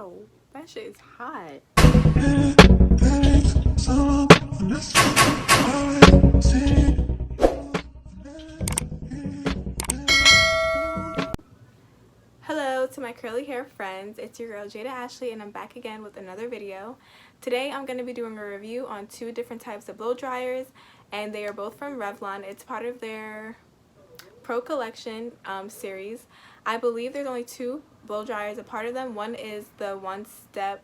Ow, that shit is hot. Hello to my curly hair friends, it's your girl Jada Ashley and I'm back again with another video. Today I'm going to be doing a review on two different types of blow dryers, and they are both from Revlon. It's part of their Pro Collection series. I believe there's only two blow dryers a part of them. One is the one-step,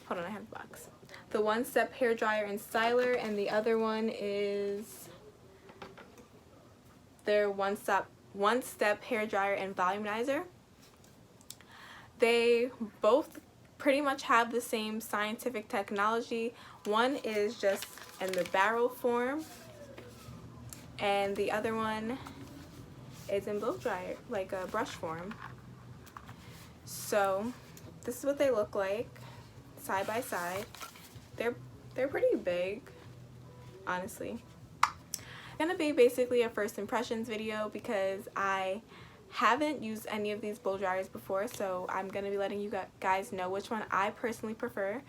hold on, I have the box. The one-step hair dryer and styler, and the other one is their one-step hair dryer and volumizer. They both pretty much have the same scientific technology. One is just in the barrel form, and the other one is in blow dryer, like a brush form. So this is what they look like side by side. They're pretty big, honestly. It's gonna be basically a first impressions video because I haven't used any of these blow dryers before, so I'm gonna be letting you guys know which one I personally prefer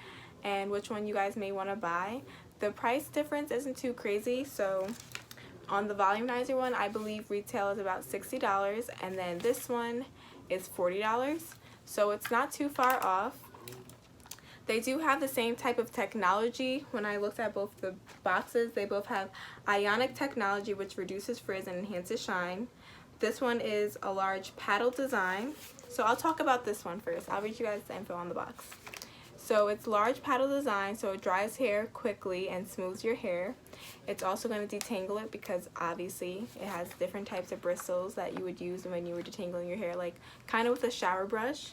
and which one you guys may want to buy. The price difference isn't too crazy, so on the volumizer one I believe retail is about $60, and then this one is $40, so it's not too far off. They do have the same type of technology. When I looked at both the boxes, they both have ionic technology, which reduces frizz and enhances shine. This one is a large paddle design. So I'll talk about this one first. I'll read you guys the info on the box. So it's large paddle design, so it dries hair quickly and smooths your hair. It's also going to detangle it because obviously it has different types of bristles that you would use when you were detangling your hair, like kind of with a shower brush.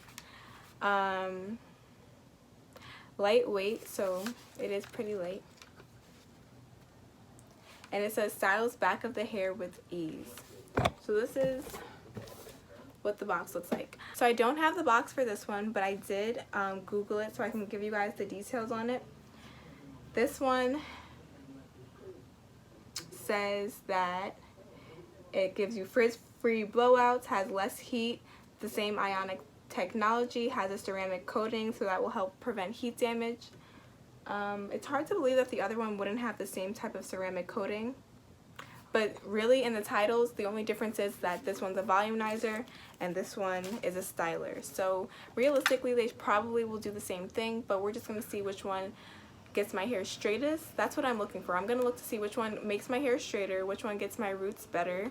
Lightweight, so it is pretty light. And it says styles back of the hair with ease. So this is what the box looks like. So I don't have the box for this one, but I did Google it so I can give you guys the details on it. This one says that it gives you frizz-free blowouts, has less heat, the same ionic technology, has a ceramic coating, so that will help prevent heat damage. It's hard to believe that the other one wouldn't have the same type of ceramic coating. But really, in the titles, the only difference is that this one's a volumizer and this one is a styler. So realistically, they probably will do the same thing, but we're just going to see which one gets my hair straightest. That's what I'm looking for. I'm going to look to see which one makes my hair straighter, which one gets my roots better,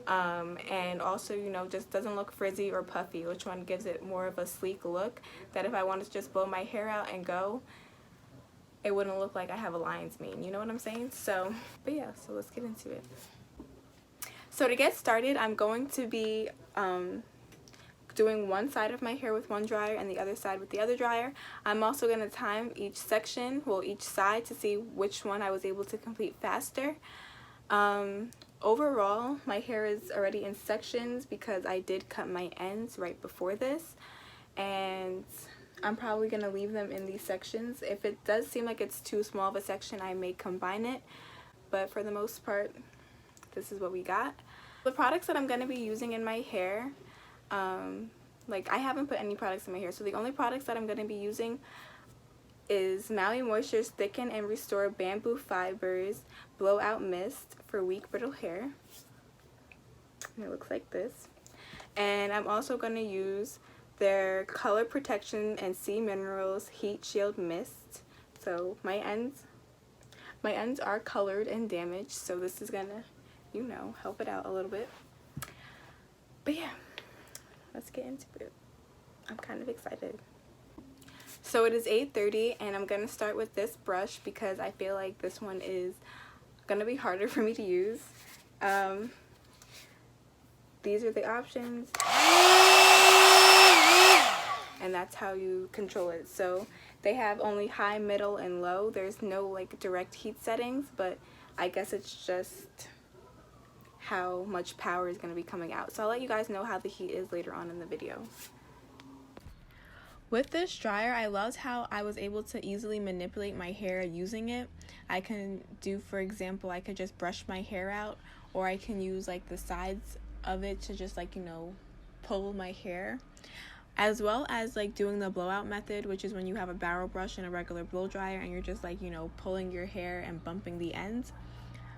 and also, you know, just doesn't look frizzy or puffy, which one gives it more of a sleek look, that if I wanted to just blow my hair out and go, it wouldn't look like I have a lion's mane, you know what I'm saying? So, but yeah, so let's get into it. So to get started, I'm going to be doing one side of my hair with one dryer and the other side with the other dryer. I'm also going to time each section, well, each side, to see which one I was able to complete faster. Overall, my hair is already in sections because I did cut my ends right before this, and I'm probably going to leave them in these sections. If it does seem like it's too small of a section, I may combine it, but for the most part, this is what we got. The products that I'm going to be using in my hair, like I haven't put any products in my hair, so the only products that I'm going to be using is Maui Moisture's Thicken and Restore Bamboo Fibers Blowout Mist for weak brittle hair. And it looks like this. And I'm also going to use their Color Protection and Sea Minerals Heat Shield Mist. So my ends are colored and damaged, so this is gonna, you know, help it out a little bit. But yeah, let's get into it. I'm kind of excited. So it is 8:30 and I'm gonna start with this brush because I feel like this one is gonna be harder for me to use. These are the options, and that's how you control it. So they have only high, middle, and low. There's no like direct heat settings, but I guess it's just how much power is going to be coming out. So I'll let you guys know how the heat is later on in the video. With this dryer, I loved how I was able to easily manipulate my hair using it. I can do, for example, I could just brush my hair out, or I can use like the sides of it to just, like, you know, pull my hair. as well as like doing the blowout method, which is when you have a barrel brush and a regular blow dryer and you're just like, you know, pulling your hair and bumping the ends.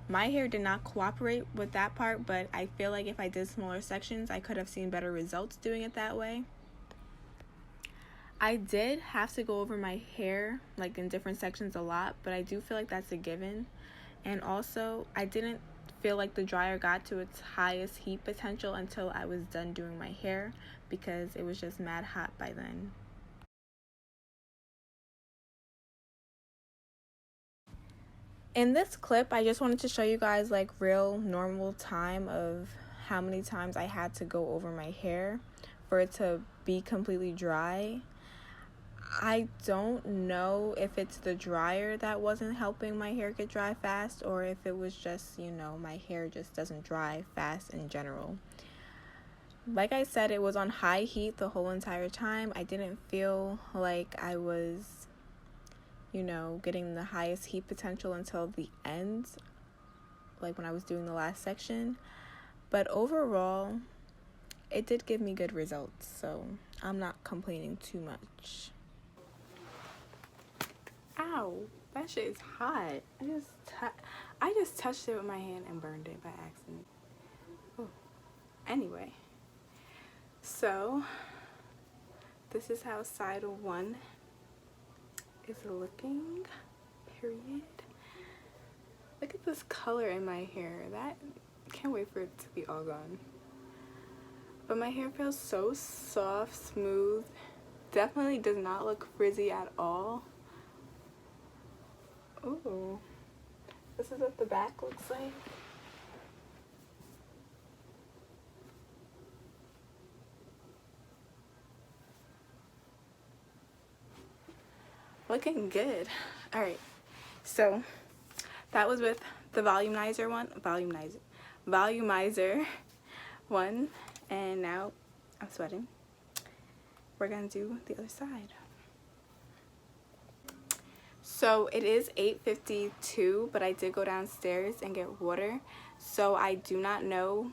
My hair did not cooperate with that part, but I feel like if I did smaller sections, I could have seen better results doing it that way. I did have to go over my hair like in different sections a lot, but I do feel like that's a given. And also, I didn't feel like the dryer got to its highest heat potential until I was done doing my hair, because it was just mad hot by then. In this clip, I just wanted to show you guys like real normal time of how many times I had to go over my hair for it to be completely dry. I don't know if it's the dryer that wasn't helping my hair get dry fast, or if it was just, you know, my hair just doesn't dry fast in general. Like I said, it was on high heat the whole entire time. I didn't feel like I was, you know, getting the highest heat potential until the end, like when I was doing the last section. But overall, it did give me good results, so I'm not complaining too much. Ow, that shit is hot. I just touched it with my hand and burned it by accident. Ooh. Anyway, so this is how side 1 is looking, period. Look at this color in my hair. That, can't wait for it to be all gone. But my hair feels so soft, smooth. Definitely does not look frizzy at all. Ooh, this is what the back looks like. Looking good. All right, so that was with the Volumizer one, and now I'm sweating. We're gonna do the other side. So it is 8:52, but I did go downstairs and get water, so I do not know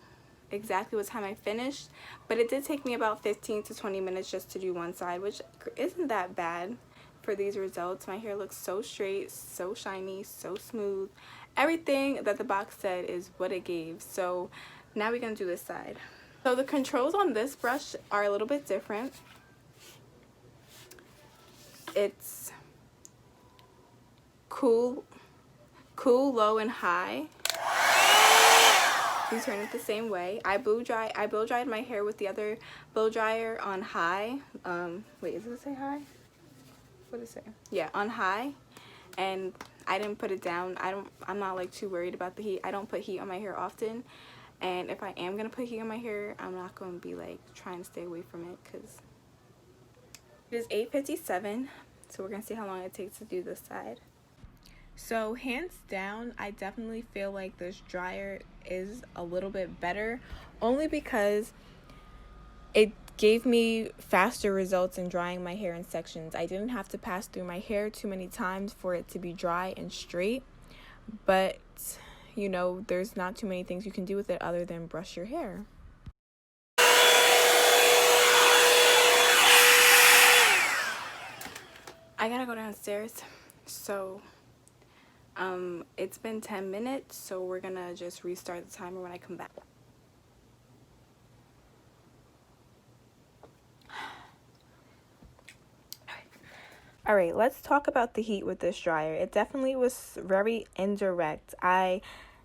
exactly what time I finished, but it did take me about 15 to 20 minutes just to do one side, which isn't that bad for these results. My hair looks so straight, so shiny, so smooth. Everything that the box said is what it gave. So now we're gonna do this side. So the controls on this brush are a little bit different. It's cool, low, and high. You turn it the same way. I blow dried my hair with the other blow dryer on high. Wait, does it say high? What does it say? Yeah, on high. And I didn't put it down. I'm not like too worried about the heat. I don't put heat on my hair often. And if I am gonna put heat on my hair, I'm not gonna be like trying to stay away from it, because it is 8:57. So we're gonna see how long it takes to do this side. So hands down, I definitely feel like this dryer is a little bit better, only because it gave me faster results in drying my hair in sections. I didn't have to pass through my hair too many times for it to be dry and straight, but you know, there's not too many things you can do with it other than brush your hair. I gotta go downstairs, so it's been 10 minutes, so we're gonna just restart the timer when I come back. All right, let's talk about the heat with this dryer. It definitely was very indirect. I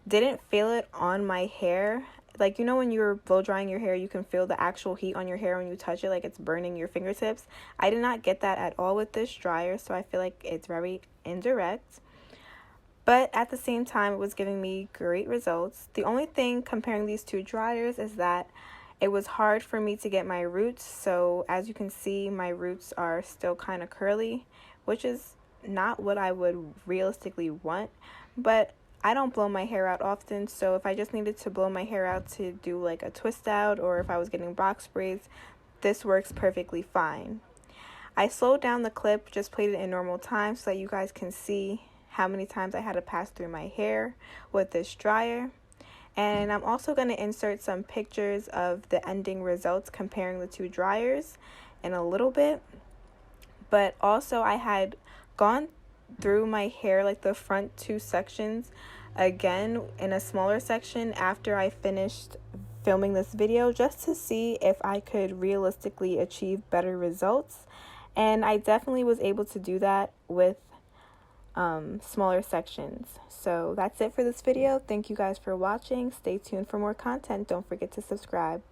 didn't feel it on my hair. Like, you know, when you're blow drying your hair, you can feel the actual heat on your hair when you touch it, like it's burning your fingertips. I did not get that at all with this dryer, so I feel like it's very indirect. But at the same time, it was giving me great results. The only thing comparing these two dryers is that it was hard for me to get my roots. So as you can see, my roots are still kind of curly, which is not what I would realistically want. But I don't blow my hair out often, so if I just needed to blow my hair out to do like a twist out, or if I was getting box braids, this works perfectly fine. I slowed down the clip, just played it in normal time so that you guys can see how many times I had to pass through my hair with this dryer. And I'm also going to insert some pictures of the ending results comparing the two dryers. in a little bit. But also I had gone through my hair, like the front 2 sections, again in a smaller section after I finished filming this video, just to see if I could realistically achieve better results. And I definitely was able to do that with smaller sections. So that's it for this video. Thank you guys for watching. Stay tuned for more content. Don't forget to subscribe.